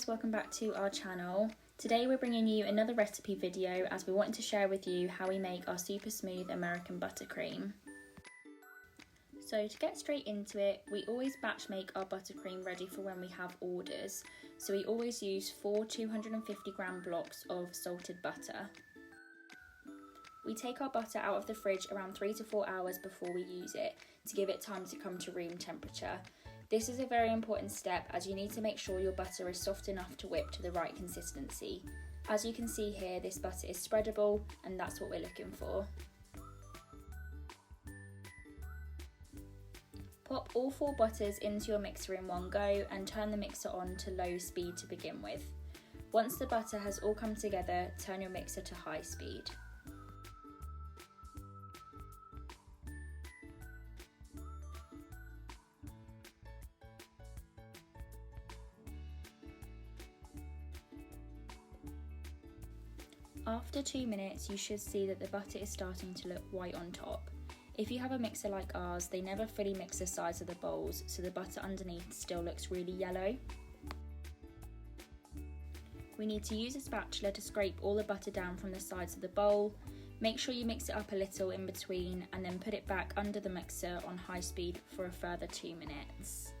welcome back to our channel. Today we're bringing you another recipe video as we wanted to share with you how we make our super smooth American buttercream. So to get straight into it, we always batch make our buttercream ready for when we have orders. So we always use 4 250 gram blocks of salted butter. We take our butter out of the fridge around 3 to 4 hours before we use it to give it time to come to room temperature. This is a very important step as you need to make sure your butter is soft enough to whip to the right consistency. As you can see here, this butter is spreadable and that's what we're looking for. Pop all 4 butters into your mixer in one go and turn the mixer on to low speed to begin with. Once the butter has all come together, turn your mixer to high speed. After 2 minutes, you should see that the butter is starting to look white on top. If you have a mixer like ours, they never fully mix the sides of the bowls, so the butter underneath still looks really yellow. We need to use a spatula to scrape all the butter down from the sides of the bowl. Make sure you mix it up a little in between and then put it back under the mixer on high speed for a further 2 minutes.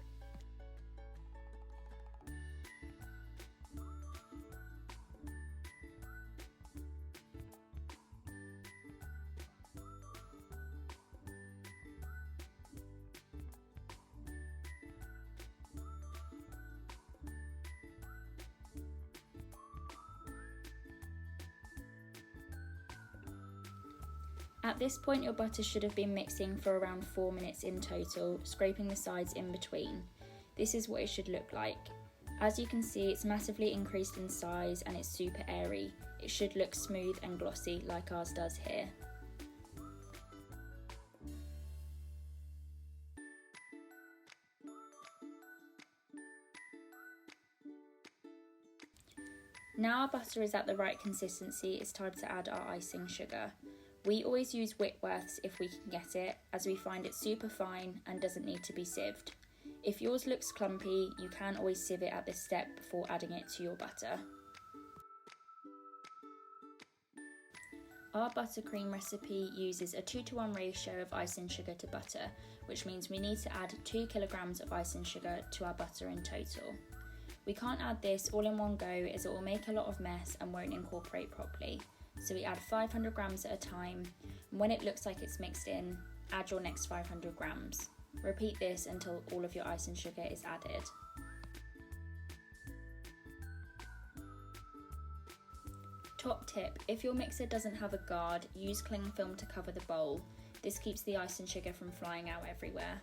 At this point, your butter should have been mixing for around 4 minutes in total, scraping the sides in between. This is what it should look like. As you can see, it's massively increased in size and it's super airy. It should look smooth and glossy like ours does here. Now our butter is at the right consistency, it's time to add our icing sugar. We always use Whitworth's if we can get it, as we find it super fine and doesn't need to be sieved. If yours looks clumpy, you can always sieve it at this step before adding it to your butter. Our buttercream recipe uses a 2-to-1 ratio of icing sugar to butter, which means we need to add 2 kilograms of icing sugar to our butter in total. We can't add this all in one go as it will make a lot of mess and won't incorporate properly. So we add 500 grams at a time, and when it looks like it's mixed in, add your next 500 grams. Repeat this until all of your icing sugar is added. Top tip, if your mixer doesn't have a guard, use cling film to cover the bowl. This keeps the icing sugar from flying out everywhere.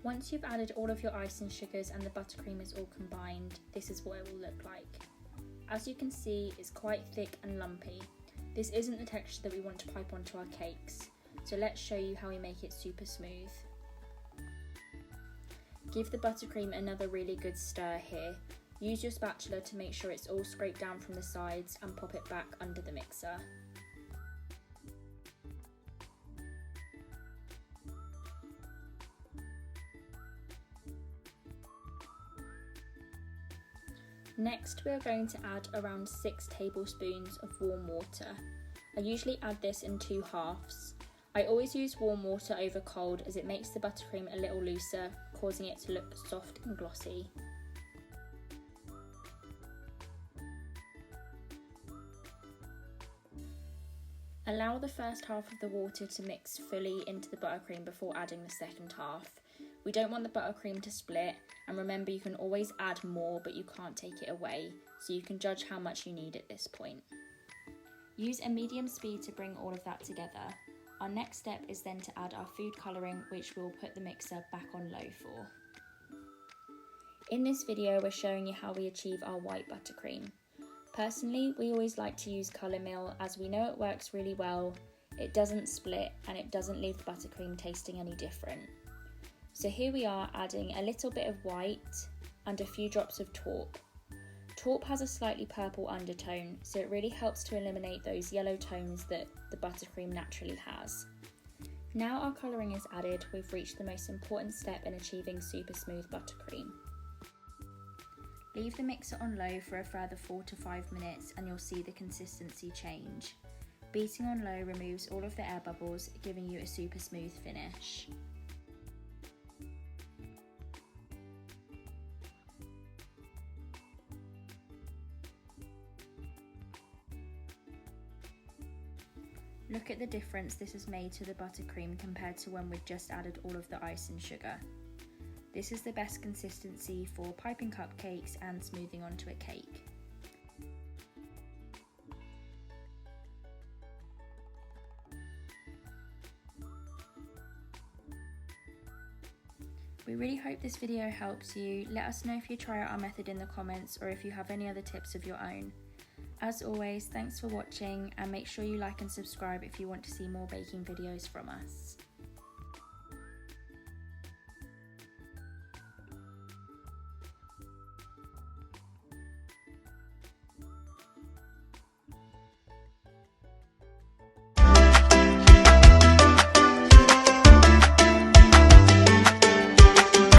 Once you've added all of your icing sugars and the buttercream is all combined, this is what it will look like. As you can see, it's quite thick and lumpy. This isn't the texture that we want to pipe onto our cakes, so let's show you how we make it super smooth. Give the buttercream another really good stir here. Use your spatula to make sure it's all scraped down from the sides and pop it back under the mixer. Next, we are going to add around 6 tablespoons of warm water. I usually add this in 2 halves. I always use warm water over cold as it makes the buttercream a little looser, causing it to look soft and glossy. Allow the first half of the water to mix fully into the buttercream before adding the second half. We don't want the buttercream to split, and remember you can always add more but you can't take it away, so you can judge how much you need at this point. Use a medium speed to bring all of that together. Our next step is then to add our food colouring, which we'll put the mixer back on low for. In this video we're showing you how we achieve our white buttercream. Personally, we always like to use Colour Mill as we know it works really well, it doesn't split and it doesn't leave the buttercream tasting any different. So here we are adding a little bit of white and a few drops of taupe. Taupe has a slightly purple undertone, so it really helps to eliminate those yellow tones that the buttercream naturally has. Now our colouring is added, we've reached the most important step in achieving super smooth buttercream. Leave the mixer on low for a further 4 to 5 minutes and you'll see the consistency change. Beating on low removes all of the air bubbles, giving you a super smooth finish. Look at the difference this has made to the buttercream compared to when we'd just added all of the ice and sugar. This is the best consistency for piping cupcakes and smoothing onto a cake. We really hope this video helps you. Let us know if you try out our method in the comments or if you have any other tips of your own. As always, thanks for watching and make sure you like and subscribe if you want to see more baking videos from us.